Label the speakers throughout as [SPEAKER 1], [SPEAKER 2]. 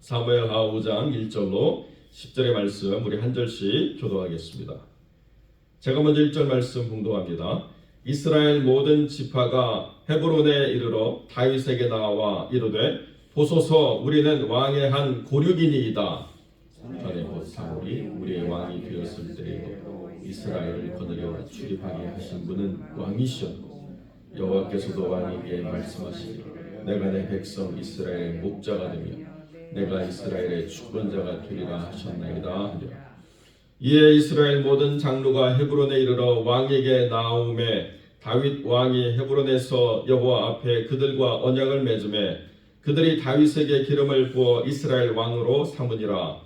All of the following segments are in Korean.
[SPEAKER 1] 사무엘하 5장 1절로 10절의 말씀 우리 한 절씩 교도하겠습니다. 제가 먼저 1절 말씀 봉독합니다. 이스라엘 모든 지파가 헤브론에 이르러 다윗에게 나와 이르되 보소서 우리는 왕의 한 고륙이니이다. 전에 곧 사울이 우리의 왕이 되었을 때에도 이스라엘을 거느려 출입하게 하신 분은 왕이시었고 여호와께서도 왕에게 말씀하시니 내가 내 백성 이스라엘의 목자가 되며 내가 이스라엘의 주권자가 되리라 하셨나이다 하니라. 이에 이스라엘 모든 장로가 헤브론에 이르러 왕에게 나아오매 다윗 왕이 헤브론에서 여호와 앞에 그들과 언약을 맺음에 그들이 다윗에게 기름을 부어 이스라엘 왕으로 삼으니라.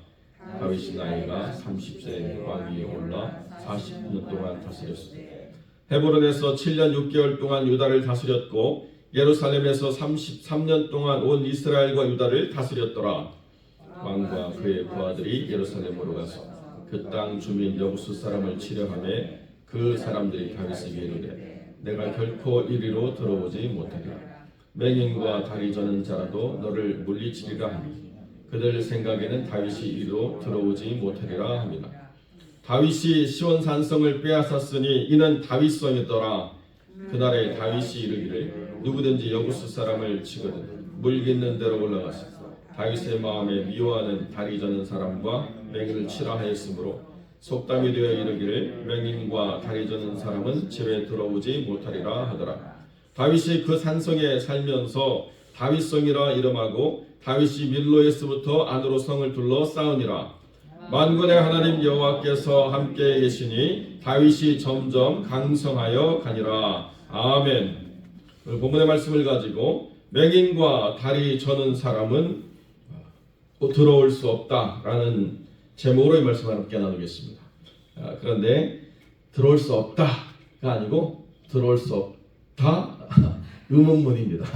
[SPEAKER 1] 다윗이 나이가 30세에 왕위에 올라 40년 동안 다스렸으되 헤브론에서 7년 6개월 동안 유다를 다스렸고 예루살렘에서 33년 동안 온 이스라엘과 유다를 다스렸더라. 왕과 그의 부하들이 예루살렘으로 가서 그 땅 주민 여부수 사람을 치려하매 그 사람들이 다윗에게 이르되 내가 결코 이리로 들어오지 못하리라. 맹인과 다리 저는 자라도 너를 물리치리라 하니 그들 생각에는 다윗이 이리로 들어오지 못하리라 합니다. 다윗이 시온 산성을 빼앗았으니 이는 다윗성이더라. 그날에 다윗이 이르기를 누구든지 여부수 사람을 치거든 물 있는 데로 올라가서 다윗의 마음에 미워하는 다리 저는 사람과 맹인을 치라 하였으므로 속담이 되어 이르기를 맹인과 다리 저는 사람은 집에 들어오지 못하리라 하더라. 다윗이 그 산성에 살면서 다윗성이라 이름하고 다윗이 밀로에서부터 안으로 성을 둘러 쌓으니라. 만군의 하나님 여호와께서 함께 계시니 다윗이 점점 강성하여 가니라. 아멘. 오늘 본문의 말씀을 가지고 맹인과 다리 저는 사람은 들어올 수 없다라는 제목으로 이 말씀을 함께 나누겠습니다. 그런데 들어올 수 없다가 아니고 들어올 수 없다 의문문입니다.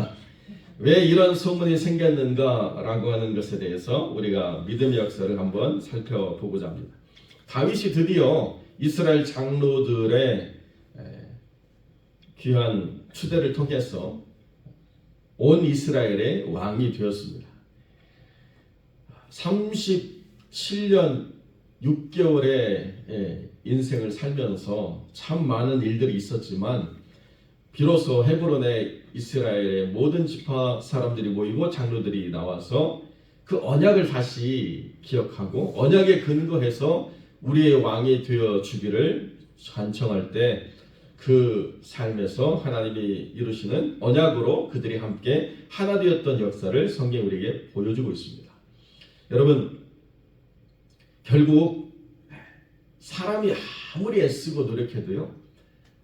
[SPEAKER 1] 왜 이런 소문이 생겼는가라고 하는 것에 대해서 우리가 믿음의 역사를 한번 살펴보고자 합니다. 다윗이 드디어 이스라엘 장로들의 귀한 추대를 통해서 온 이스라엘의 왕이 되었습니다. 37년 6개월의 인생을 살면서 참 많은 일들이 있었지만 비로소 헤브론에 이스라엘의 모든 지파 사람들이 모이고 장로들이 나와서 그 언약을 다시 기억하고 언약에 근거해서 우리의 왕이 되어 주기를 간청할 때 그 삶에서 하나님이 이루시는 언약으로 그들이 함께 하나 되었던 역사를 성경이 우리에게 보여주고 있습니다. 여러분, 결국 사람이 아무리 애쓰고 노력해도요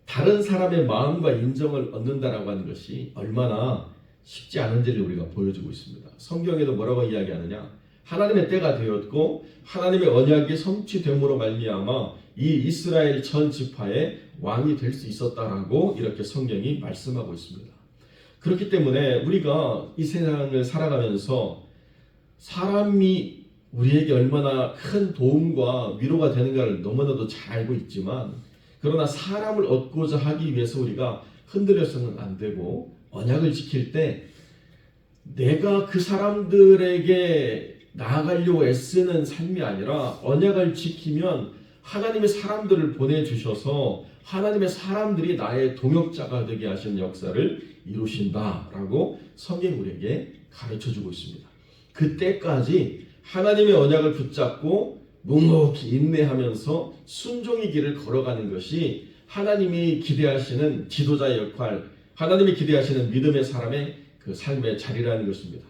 [SPEAKER 1] 다른 사람의 마음과 인정을 얻는다라고 하는 것이 얼마나 쉽지 않은지를 우리가 보여주고 있습니다. 성경에도 뭐라고 이야기하느냐? 하나님의 때가 되었고 하나님의 언약이 성취됨으로 말미암아 이 이스라엘 전 지파의 왕이 될 수 있었다라고 이렇게 성경이 말씀하고 있습니다. 그렇기 때문에 우리가 이 세상을 살아가면서 사람이 우리에게 얼마나 큰 도움과 위로가 되는가를 너무나도 잘 알고 있지만 그러나 사람을 얻고자 하기 위해서 우리가 흔들려서는 안 되고 언약을 지킬 때 내가 그 사람들에게 나아가려고 애쓰는 삶이 아니라 언약을 지키면 하나님의 사람들을 보내주셔서 하나님의 사람들이 나의 동역자가 되게 하시는 역사를 이루신다라고 성경이 우리에게 가르쳐주고 있습니다. 그때까지 하나님의 언약을 붙잡고 묵묵히 인내하면서 순종의 길을 걸어가는 것이 하나님이 기대하시는 지도자의 역할, 하나님이 기대하시는 믿음의 사람의 그 삶의 자리라는 것입니다.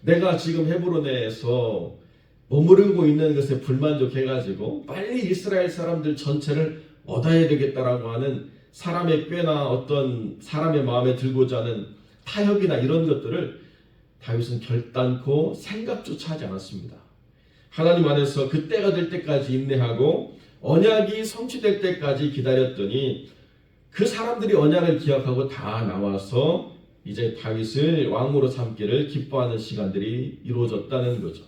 [SPEAKER 1] 내가 지금 헤브론에서 머무르고 있는 것에 불만족해가지고 빨리 이스라엘 사람들 전체를 얻어야 되겠다라고 하는 사람의 꾀나 어떤 사람의 마음에 들고자 하는 타협이나 이런 것들을 다윗은 결단코 생각조차 하지 않았습니다. 하나님 안에서 그 때가 될 때까지 인내하고 언약이 성취될 때까지 기다렸더니 그 사람들이 언약을 기억하고 다 나와서 이제 다윗을 왕으로 삼기를 기뻐하는 시간들이 이루어졌다는 거죠.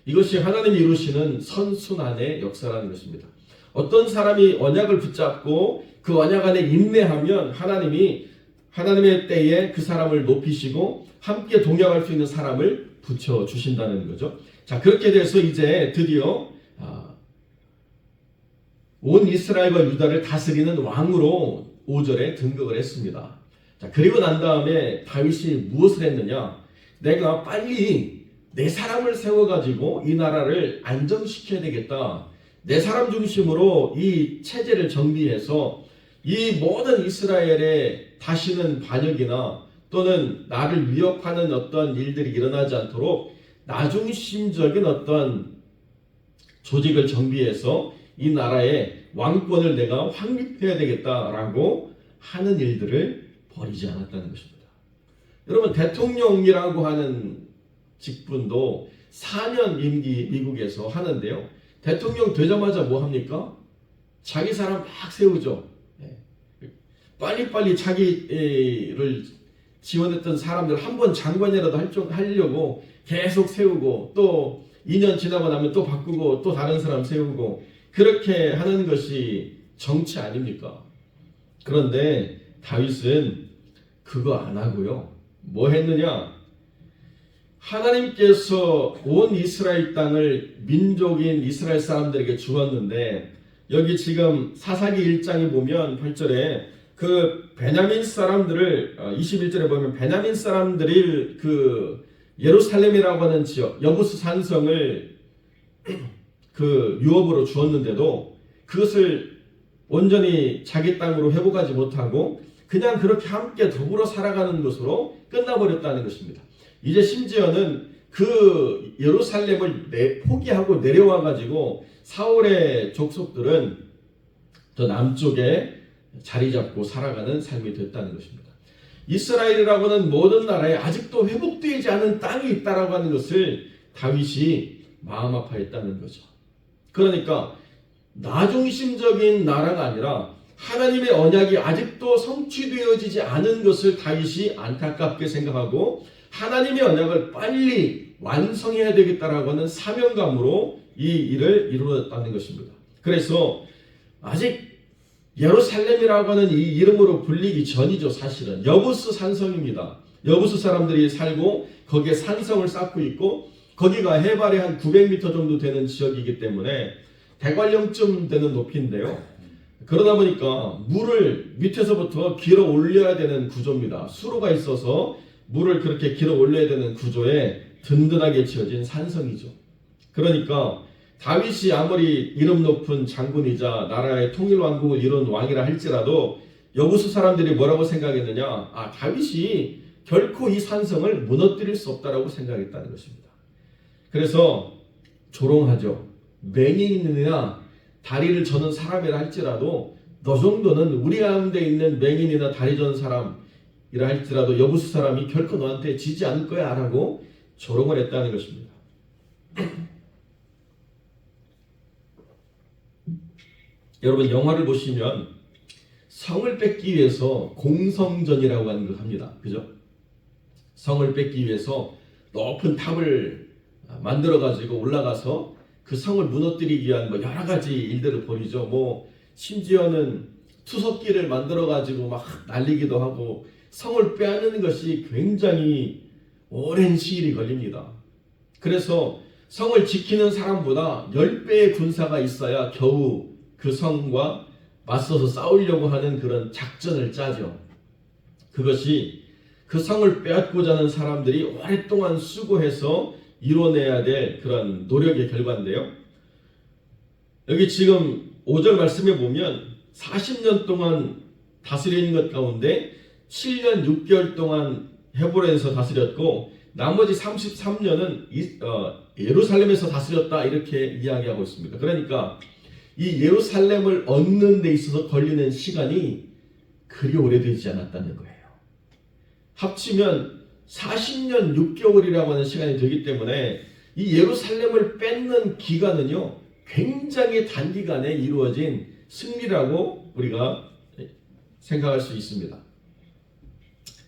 [SPEAKER 1] 이것이 하나님이 이루시는 선순환의 역사라는 것입니다. 어떤 사람이 언약을 붙잡고 그 언약 안에 인내하면 하나님이 하나님의 때에 그 사람을 높이시고 함께 동역할 수 있는 사람을 붙여 주신다는 거죠. 자, 그렇게 돼서 이제 드디어 온 이스라엘과 유다를 다스리는 왕으로 5절에 등극을 했습니다. 자, 그리고 난 다음에 다윗이 무엇을 했느냐? 내가 빨리 내 사람을 세워가지고 이 나라를 안정시켜야 되겠다. 내 사람 중심으로 이 체제를 정비해서 이 모든 이스라엘에 다시는 반역이나 또는 나를 위협하는 어떤 일들이 일어나지 않도록 나중심적인 어떤 조직을 정비해서 이 나라의 왕권을 내가 확립해야 되겠다라고 하는 일들을 버리지 않았다는 것입니다. 여러분, 대통령이라고 하는 직분도 4년 임기 미국에서 하는데요. 대통령 되자마자 뭐 합니까? 자기 사람 막 세우죠. 빨리빨리 자기를 지원했던 사람들 한 번 장관이라도 하려고 계속 세우고 또 2년 지나고 나면 또 바꾸고 또 다른 사람 세우고 그렇게 하는 것이 정치 아닙니까? 그런데 다윗은 그거 안 하고요. 뭐 했느냐? 하나님께서 온 이스라엘 땅을 민족인 이스라엘 사람들에게 주었는데 여기 지금 사사기 1장에 보면 8절에 그 베냐민 사람들을 21절에 보면 베냐민 사람들이 그 예루살렘이라고 하는 지역 여부스 산성을 그 유업으로 주었는데도 그것을 온전히 자기 땅으로 회복하지 못하고 그냥 그렇게 함께 더불어 살아가는 것으로 끝나버렸다는 것입니다. 이제 심지어는 그 예루살렘을 포기하고 내려와 가지고 사울의 족속들은 저 남쪽에 자리 잡고 살아가는 삶이 됐다는 것입니다. 이스라엘이라고는 모든 나라에 아직도 회복되지 않은 땅이 있다라고 하는 것을 다윗이 마음 아파했다는 거죠. 그러니까 나중심적인 나라가 아니라 하나님의 언약이 아직도 성취되어지지 않은 것을 다윗이 안타깝게 생각하고 하나님의 언약을 빨리 완성해야 되겠다라고 하는 사명감으로 이 일을 이루었다는 것입니다. 그래서 아직 예루살렘이라고 하는 이 이름으로 불리기 전이죠. 사실은 여부스 산성입니다. 여부스 사람들이 살고 거기에 산성을 쌓고 있고 거기가 해발이 한 900m 정도 되는 지역이기 때문에 대관령쯤 되는 높이인데요. 그러다 보니까 물을 밑에서부터 길어 올려야 되는 구조입니다. 수로가 있어서 물을 그렇게 길어 올려야 되는 구조에 든든하게 지어진 산성이죠. 그러니까 다윗이 아무리 이름 높은 장군이자 나라의 통일 왕국을 이룬 왕이라 할지라도 여부수 사람들이 뭐라고 생각했느냐? 다윗이 결코 이 산성을 무너뜨릴 수 없다라고 생각했다는 것입니다. 그래서 조롱하죠. 맹인이나 다리를 저는 사람이라 할지라도 너 정도는 우리 가운데 있는 맹인이나 다리 저는 사람이라 할지라도 여부수 사람이 결코 너한테 지지 않을 거야 라고 조롱을 했다는 것입니다. 여러분 영화를 보시면 성을 뺏기 위해서 공성전이라고 하는 걸 합니다. 그죠? 성을 뺏기 위해서 높은 탑을 만들어 가지고 올라가서 그 성을 무너뜨리기 위한 뭐 여러 가지 일들을 벌이죠. 뭐 심지어는 투석기를 만들어 가지고 막 날리기도 하고 성을 빼앗는 것이 굉장히 오랜 시일이 걸립니다. 그래서 성을 지키는 사람보다 10배의 군사가 있어야 겨우 그 성과 맞서서 싸우려고 하는 그런 작전을 짜죠. 그것이 그 성을 빼앗고자 하는 사람들이 오랫동안 수고해서 이뤄내야 될 그런 노력의 결과인데요. 여기 지금 5절 말씀에 보면 40년 동안 다스리는 것 가운데 7년 6개월 동안 헤브론에서 다스렸고 나머지 33년은 예루살렘에서 다스렸다 이렇게 이야기하고 있습니다. 그러니까 이 예루살렘을 얻는 데 있어서 걸리는 시간이 그리 오래되지 않았다는 거예요. 합치면 40년 6개월이라고 하는 시간이 되기 때문에 이 예루살렘을 뺏는 기간은요 굉장히 단기간에 이루어진 승리라고 우리가 생각할 수 있습니다.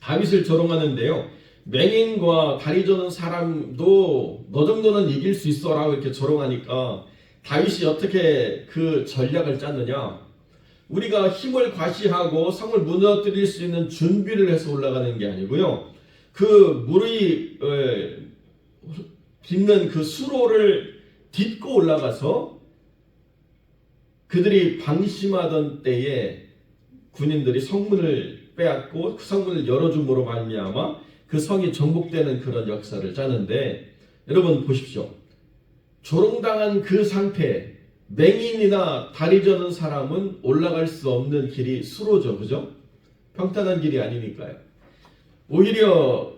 [SPEAKER 1] 다윗을 조롱하는데요. 맹인과 다리 저는 사람도 너 정도는 이길 수 있어 라고 이렇게 조롱하니까 다윗이 어떻게 그 전략을 짰느냐? 우리가 힘을 과시하고 성을 무너뜨릴 수 있는 준비를 해서 올라가는 게 아니고요. 그 물이 딛는 그 수로를 딛고 올라가서 그들이 방심하던 때에 군인들이 성문을 빼앗고 그 성문을 열어줌으로 말미암아 그 성이 정복되는 그런 역사를 짜는데, 여러분 보십시오. 조롱당한 그 상태, 맹인이나 다리 저는 사람은 올라갈 수 없는 길이 수로죠. 그죠? 평탄한 길이 아니니까요. 오히려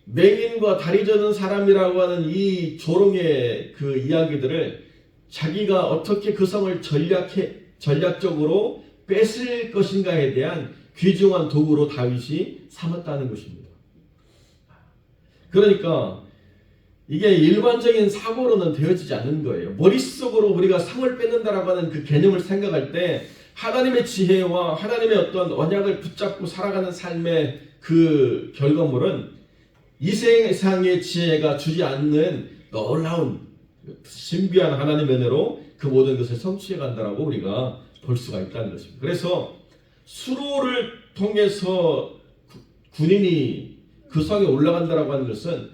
[SPEAKER 1] 맹인과 다리 저는 사람이라고 하는 이 조롱의 그 이야기들을 자기가 어떻게 그 성을 전략적으로 뺏을 것인가에 대한 귀중한 도구로 다윗이 삼았다는 것입니다. 그러니까 이게 일반적인 사고로는 되어지지 않는 거예요. 머릿속으로 우리가 성을 뺏는다라고 하는 그 개념을 생각할 때 하나님의 지혜와 하나님의 어떤 언약을 붙잡고 살아가는 삶의 그 결과물은 이 세상의 지혜가 주지 않는 놀라운 신비한 하나님의 은혜로 그 모든 것을 성취해 간다라고 우리가 볼 수가 있다는 것입니다. 그래서 수로를 통해서 군인이 그 성에 올라간다라고 하는 것은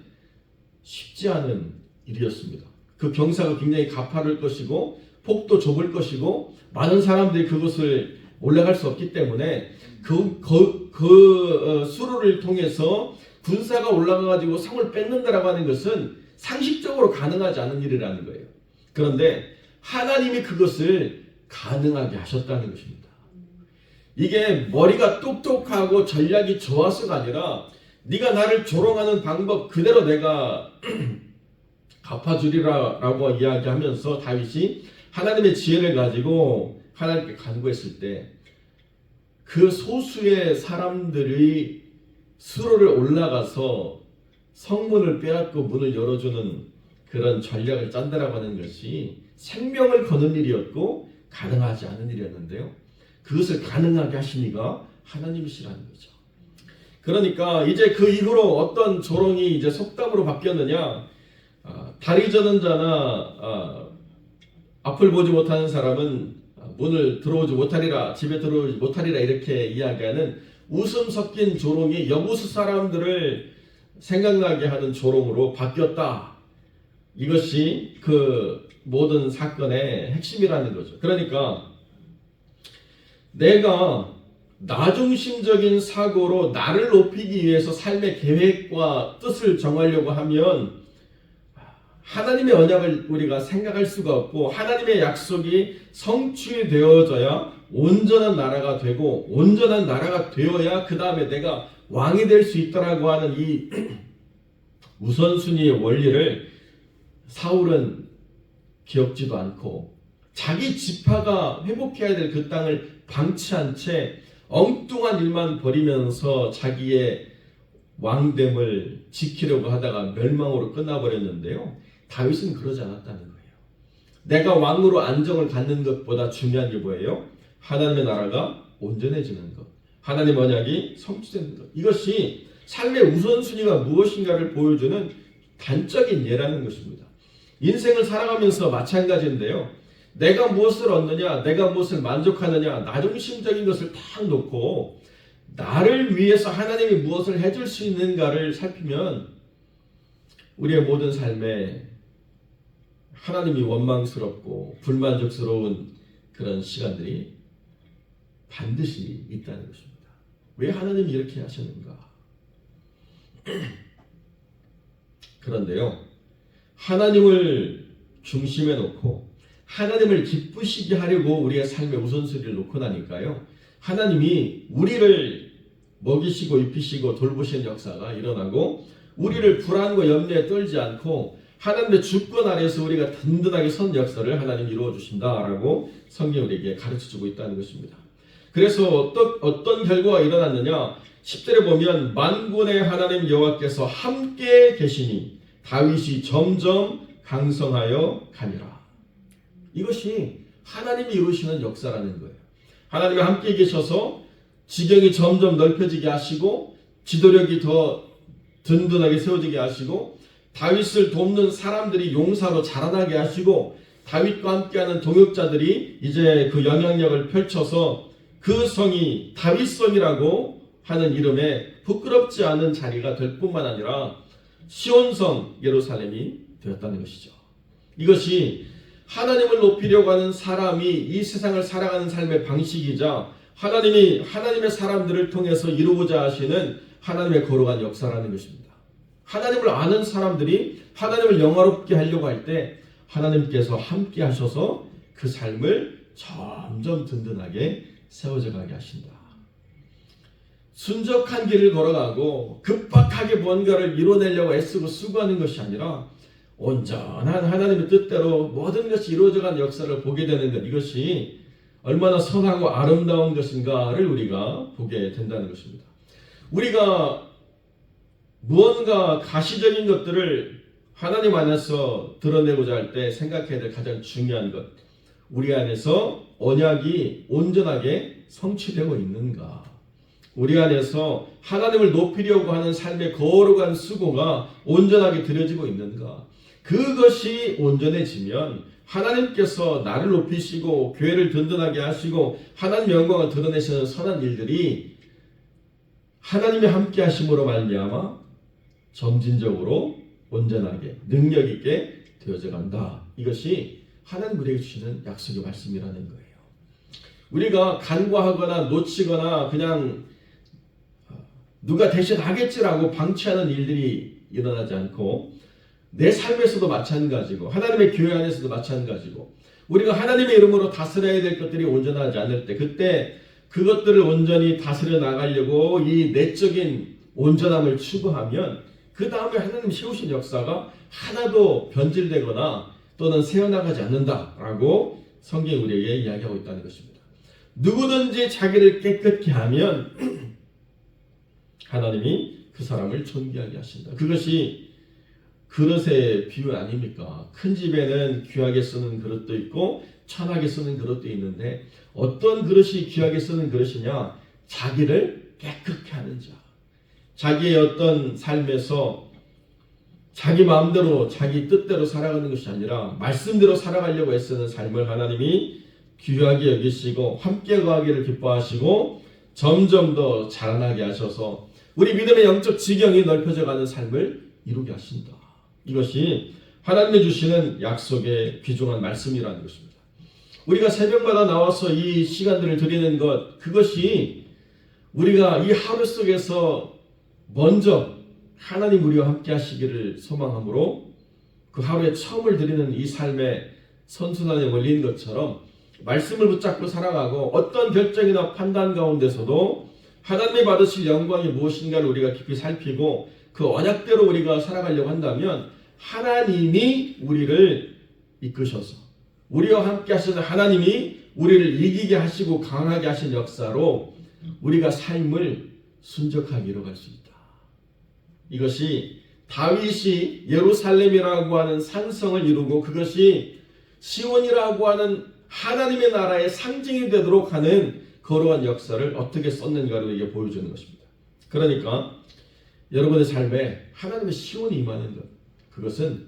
[SPEAKER 1] 쉽지 않은 일이었습니다. 그 경사가 굉장히 가파를 것이고 폭도 좁을 것이고 많은 사람들이 그것을 올라갈 수 없기 때문에 수로를 통해서 군사가 올라가가지고 성을 뺏는다라고 하는 것은 상식적으로 가능하지 않은 일이라는 거예요. 그런데 하나님이 그것을 가능하게 하셨다는 것입니다. 이게 머리가 똑똑하고 전략이 좋아서가 아니라 네가 나를 조롱하는 방법 그대로 내가 갚아주리라라고 이야기하면서 다윗이 하나님의 지혜를 가지고 하나님께 간구했을 때 그 소수의 사람들이 수로를 올라가서 성문을 빼앗고 문을 열어주는 그런 전략을 짠다라고 하는 것이 생명을 거는 일이었고 가능하지 않은 일이었는데요. 그것을 가능하게 하신 이가 하나님이시라는 거죠. 그러니까 이제 그 이후로 어떤 조롱이 이제 속담으로 바뀌었느냐, 다리 저는 자나 앞을 보지 못하는 사람은 문을 들어오지 못하리라, 집에 들어오지 못하리라, 이렇게 이야기하는 웃음 섞인 조롱이 여부수 사람들을 생각나게 하는 조롱으로 바뀌었다. 이것이 그 모든 사건의 핵심이라는 거죠. 그러니까 내가 나중심적인 사고로 나를 높이기 위해서 삶의 계획과 뜻을 정하려고 하면 하나님의 언약을 우리가 생각할 수가 없고, 하나님의 약속이 성취되어져야 온전한 나라가 되고, 온전한 나라가 되어야 그 다음에 내가 왕이 될 수 있다라고 하는 이 우선순위의 원리를 사울은 기억지도 않고 자기 지파가 회복해야 될 그 땅을 방치한 채 엉뚱한 일만 벌이면서 자기의 왕됨을 지키려고 하다가 멸망으로 끝나버렸는데요. 다윗은 그러지 않았다는 거예요. 내가 왕으로 안정을 갖는 것보다 중요한 게 뭐예요? 하나님의 나라가 온전해지는 것, 하나님의 언약이 성취되는 것, 이것이 삶의 우선순위가 무엇인가를 보여주는 단적인 예라는 것입니다. 인생을 살아가면서 마찬가지인데요. 내가 무엇을 얻느냐, 내가 무엇을 만족하느냐, 나중심적인 것을 딱 놓고 나를 위해서 하나님이 무엇을 해줄 수 있는가를 살피면 우리의 모든 삶에 하나님이 원망스럽고 불만족스러운 그런 시간들이 반드시 있다는 것입니다. 왜 하나님이 이렇게 하셨는가? 그런데요, 하나님을 중심에 놓고 하나님을 기쁘시게 하려고 우리의 삶의 우선순위를 놓고 나니까요, 하나님이 우리를 먹이시고 입히시고 돌보시는 역사가 일어나고, 우리를 불안과 염려에 떨지 않고 하나님의 주권 아래에서 우리가 든든하게 선 역사를 하나님이 이루어 주신다라고 성경이 우리에게 가르쳐주고 있다는 것입니다. 그래서 어떤 결과가 일어났느냐, 10절에 보면 만군의 하나님 여호와께서 함께 계시니 다윗이 점점 강성하여 가니라. 이것이 하나님이 이루시는 역사라는 거예요. 하나님이 함께 계셔서 지경이 점점 넓혀지게 하시고 지도력이 더 든든하게 세워지게 하시고, 다윗을 돕는 사람들이 용사로 자라나게 하시고, 다윗과 함께하는 동역자들이 이제 그 영향력을 펼쳐서 그 성이 다윗성이라고 하는 이름에 부끄럽지 않은 자리가 될 뿐만 아니라 시온성 예루살렘이 되었다는 것이죠. 이것이 하나님을 높이려고 하는 사람이 이 세상을 살아가는 삶의 방식이자 하나님이 하나님의 사람들을 통해서 이루고자 하시는 하나님의 거룩한 역사라는 것입니다. 하나님을 아는 사람들이 하나님을 영화롭게 하려고 할 때 하나님께서 함께 하셔서 그 삶을 점점 든든하게 세워져 가게 하신다. 순적한 길을 걸어가고 급박하게 뭔가를 이뤄내려고 애쓰고 수고하는 것이 아니라 온전한 하나님의 뜻대로 모든 것이 이루어져가는 역사를 보게 되는 것, 이것이 얼마나 선하고 아름다운 것인가를 우리가 보게 된다는 것입니다. 우리가 무언가 가시적인 것들을 하나님 안에서 드러내고자 할 때 생각해야 될 가장 중요한 것, 우리 안에서 언약이 온전하게 성취되고 있는가, 우리 안에서 하나님을 높이려고 하는 삶의 거룩한 수고가 온전하게 드려지고 있는가. 그것이 온전해지면 하나님께서 나를 높이시고 교회를 든든하게 하시고 하나님의 영광을 드러내시는 선한 일들이 하나님의 함께 하심으로 말미암아 점진적으로 온전하게 능력 있게 되어져 간다. 이것이 하나님 우리에게 주시는 약속의 말씀이라는 거예요. 우리가 간과하거나 놓치거나 그냥 누가 대신 하겠지라고 방치하는 일들이 일어나지 않고 내 삶에서도 마찬가지고 하나님의 교회 안에서도 마찬가지고 우리가 하나님의 이름으로 다스려야 될 것들이 온전하지 않을 때 그때 그것들을 온전히 다스려 나가려고 이 내적인 온전함을 추구하면 그 다음에 하나님 세우신 역사가 하나도 변질되거나 또는 새어나가지 않는다라고 성경이 우리에게 이야기하고 있다는 것입니다. 누구든지 자기를 깨끗게 하면 하나님이 그 사람을 존귀하게 하신다. 그것이 그릇의 비유 아닙니까? 큰 집에는 귀하게 쓰는 그릇도 있고 천하게 쓰는 그릇도 있는데 어떤 그릇이 귀하게 쓰는 그릇이냐? 자기를 깨끗게 하는 자. 자기의 어떤 삶에서 자기 마음대로 자기 뜻대로 살아가는 것이 아니라 말씀대로 살아가려고 애쓰는 삶을 하나님이 귀하게 여기시고 함께 거하기를 기뻐하시고 점점 더 자라나게 하셔서 우리 믿음의 영적 지경이 넓혀져가는 삶을 이루게 하신다. 이것이 하나님이 주시는 약속의 귀중한 말씀이라는 것입니다. 우리가 새벽마다 나와서 이 시간들을 드리는 것, 그것이 우리가 이 하루 속에서 먼저 하나님 우리와 함께 하시기를 소망함으로 그 하루에 처음을 드리는 이 삶의 선순환에 몰린 것처럼 말씀을 붙잡고 살아가고 어떤 결정이나 판단 가운데서도 하나님이 받으실 영광이 무엇인가를 우리가 깊이 살피고 그 언약대로 우리가 살아가려고 한다면 하나님이 우리를 이끄셔서 우리와 함께 하시는 하나님이 우리를 이기게 하시고 강하게 하신 역사로 우리가 삶을 순적하게 이뤄갈 수 있다. 이것이 다윗이 예루살렘이라고 하는 산성을 이루고 그것이 시온이라고 하는 하나님의 나라의 상징이 되도록 하는 거룩한 역사를 어떻게 썼는가를 이게 보여주는 것입니다. 그러니까 여러분의 삶에 하나님의 시온이 임하는 것, 그것은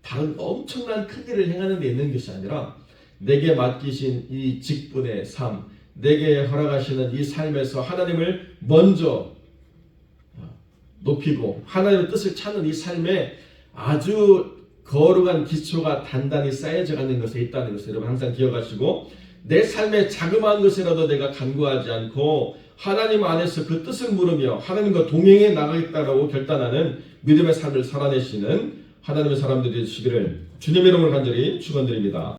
[SPEAKER 1] 다른 엄청난 큰 일을 행하는 데 있는 것이 아니라 내게 맡기신 이 직분의 삶, 내게 허락하시는 이 삶에서 하나님을 먼저 높이고 하나님의 뜻을 찾는 이 삶에 아주 거룩한 기초가 단단히 쌓여져 가는 것에 있다는 것을 여러분 항상 기억하시고 내 삶의 자그마한 것이라도 내가 간구하지 않고 하나님 안에서 그 뜻을 물으며 하나님과 동행해 나가겠다라고 결단하는 믿음의 삶을 살아내시는 하나님의 사람들이 되시기를 주님의 이름으로 간절히 축원드립니다.